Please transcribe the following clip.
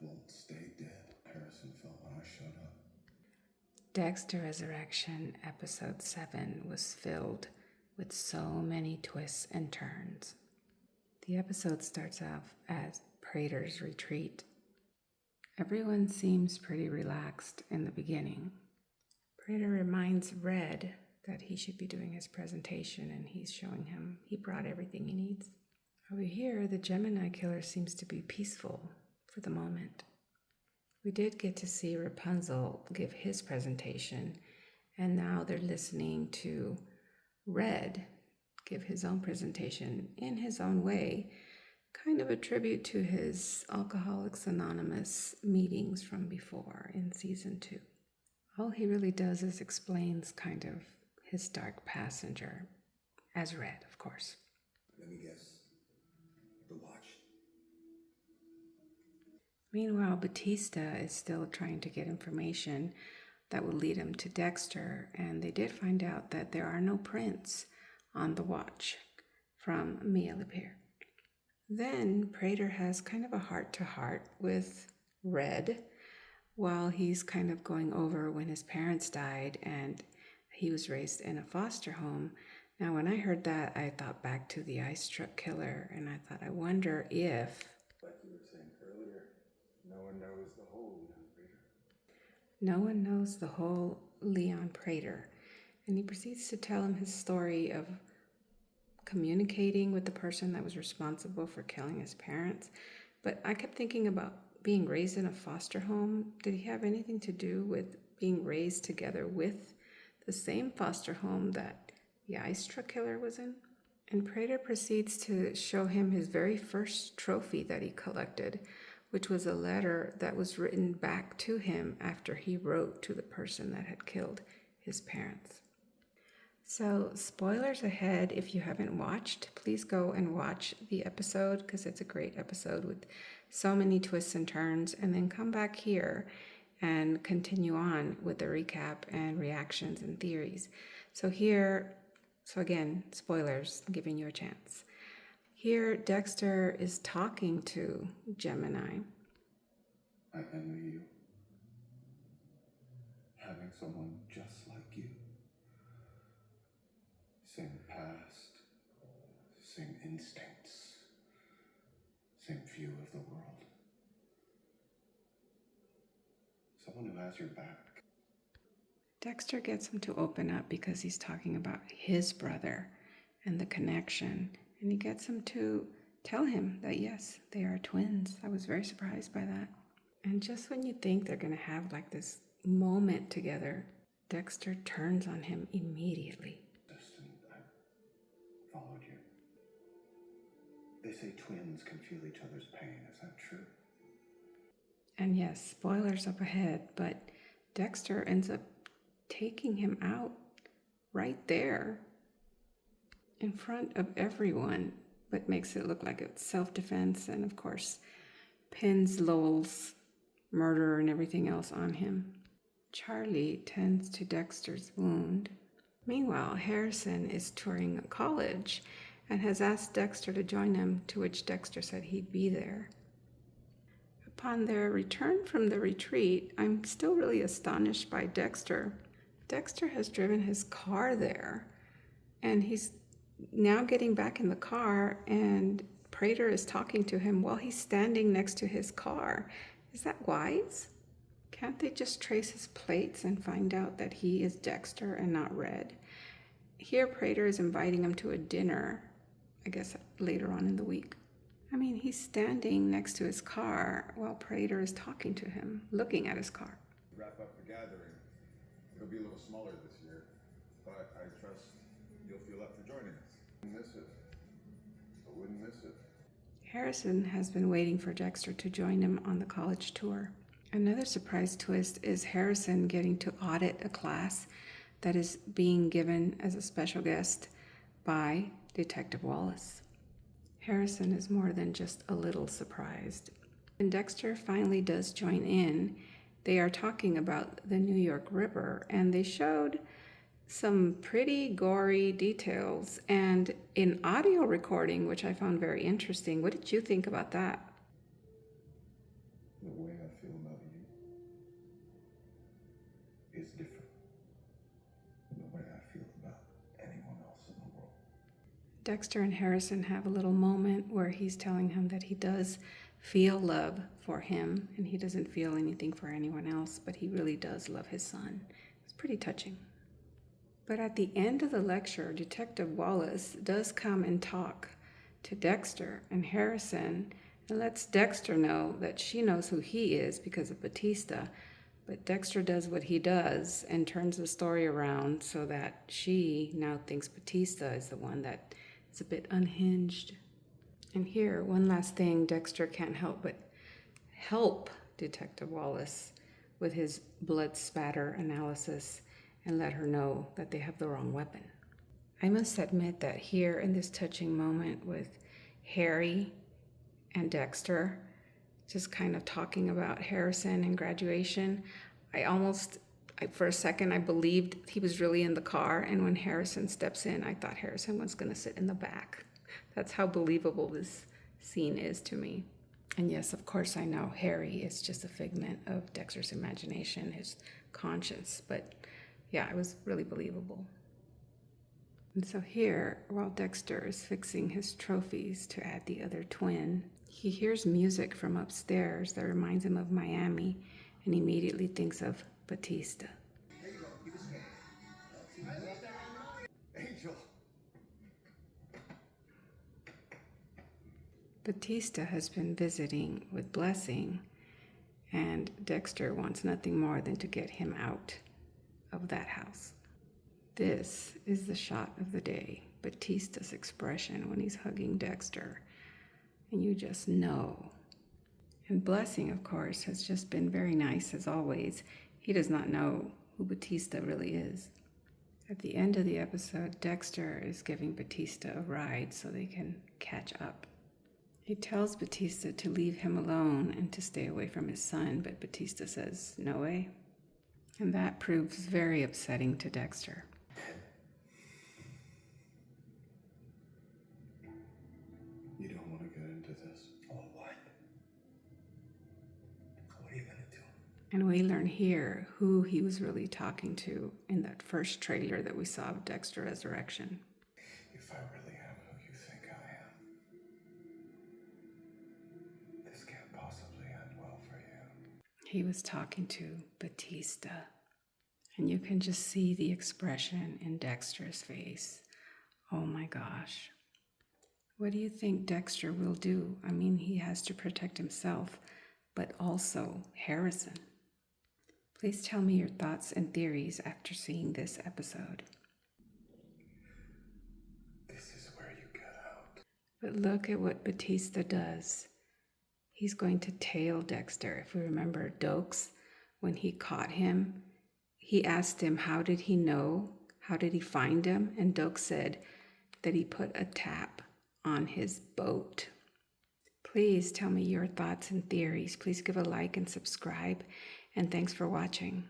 won't stay dead. Harrison felt when I showed up. Dexter Resurrection episode 7 was filled with so many twists and turns. The episode starts off as Prater's retreat. Everyone seems pretty relaxed in the beginning. Prater reminds Red that he should be doing his presentation, and he's showing him he brought everything he needs. Over here, the Gemini killer seems to be peaceful for the moment. We did get to see Rapunzel give his presentation, and now they're listening to Red give his own presentation in his own way, kind of a tribute to his Alcoholics Anonymous meetings from before in season 2. All he really does is explains kind of his dark passenger, as Red, of course. Let me guess. The watch. Meanwhile, Batista is still trying to get information that will lead him to Dexter, and they did find out that there are no prints on the watch from Mia Lapierre. Then Prater has kind of a heart-to-heart with Red while he's kind of going over when his parents died and he was raised in a foster home. Now, when I heard that, I thought back to the Ice Truck Killer, and I thought, I wonder if... Like you were saying earlier, no one knows the whole Leon Prater. No one knows the whole Leon Prater. And he proceeds to tell him his story of communicating with the person that was responsible for killing his parents. But I kept thinking about being raised in a foster home. Did he have anything to do with being raised together with the same foster home that the Ice Truck Killer was in? And Prater proceeds to show him his very first trophy that he collected, which was a letter that was written back to him after he wrote to the person that had killed his parents. So, spoilers ahead. If you haven't watched, please go and watch the episode because it's a great episode with so many twists and turns, and then come back here and continue on with the recap and reactions and theories. So again, spoilers, giving you a chance. Here, Dexter is talking to Gemini. I envy you. Having someone just like you. Same past, same instincts, same view of the world. Someone who has your back. Dexter gets him to open up because he's talking about his brother and the connection, and he gets him to tell him that yes, they are twins. I was very surprised by that. And just when you think they're going to have like this moment together, Dexter turns on him immediately. I followed you. They say twins can feel each other's pain. Is that true? And yes, spoilers up ahead, but Dexter ends up taking him out right there in front of everyone, but makes it look like it's self-defense, and of course pins Lowell's murder and everything else on him. Charlie tends to Dexter's wound. Meanwhile, Harrison is touring a college and has asked Dexter to join him, to which Dexter said he'd be there. Upon their return from the retreat, I'm still really astonished by Dexter. Dexter has driven his car there, and he's now getting back in the car, and Prater is talking to him while he's standing next to his car. Is that wise? Can't they just trace his plates and find out that he is Dexter and not Red? Here, Prater is inviting him to a dinner, I guess later on in the week. I mean, he's standing next to his car while Prater is talking to him, looking at his car. Wrap up the gathering. It'll be a little smaller this year, but I trust you'll feel up for joining us. Miss it. I wouldn't miss it. Harrison has been waiting for Dexter to join him on the college tour. Another surprise twist is Harrison getting to audit a class that is being given as a special guest by Detective Wallace. Harrison is more than just a little surprised. When Dexter finally does join in, they are talking about the New York River, and they showed some pretty gory details and in audio recording, which I found very interesting. What did you think about that? The way I feel about you is different than the way I feel about anyone else in the world. Dexter and Harrison have a little moment where he's telling him that he does feel love for him and he doesn't feel anything for anyone else, but he really does love his son. It's pretty touching. But at the end of the lecture, Detective Wallace does come and talk to Dexter and Harrison and lets Dexter know that she knows who he is because of Batista. But Dexter does what he does and turns the story around so that she now thinks Batista is the one that is a bit unhinged. And here, one last thing, Dexter can't help but help Detective Wallace with his blood spatter analysis and let her know that they have the wrong weapon. I must admit that here in this touching moment with Harry and Dexter, just kind of talking about Harrison and graduation, for a second, I believed he was really in the car, and when Harrison steps in, I thought Harrison was going to sit in the back. That's how believable this scene is to me. And yes, of course, I know Harry is just a figment of Dexter's imagination, his conscience, but yeah, it was really believable. And so here, while Dexter is fixing his trophies to add the other twin, he hears music from upstairs that reminds him of Miami and immediately thinks of Batista. There you go. Keep it straight. Angel. Batista has been visiting with Blessing, and Dexter wants nothing more than to get him out of that house. This is the shot of the day, Batista's expression when he's hugging Dexter, and you just know. And Blessing, of course, has just been very nice as always. He does not know who Batista really is. At the end of the episode, Dexter is giving Batista a ride so they can catch up. He tells Batista to leave him alone and to stay away from his son, but Batista says, no way. And that proves very upsetting to Dexter. You don't want to get into this. Oh, what? What are you going to do? And we learn here who he was really talking to in that first trailer that we saw of Dexter Resurrection. If I really am who you think I am, this can't possibly end well for you. He was talking to Batista. And you can just see the expression in Dexter's face. Oh my gosh. What do you think Dexter will do? I mean, he has to protect himself, but also Harrison. Please tell me your thoughts and theories after seeing this episode. This is where you get out. But look at what Batista does. He's going to tail Dexter. If we remember Dokes, when he caught him, he asked him, how did he know? How did he find him? And Dokes said that he put a tap on his boat. Please tell me your thoughts and theories. Please give a like and subscribe. And thanks for watching.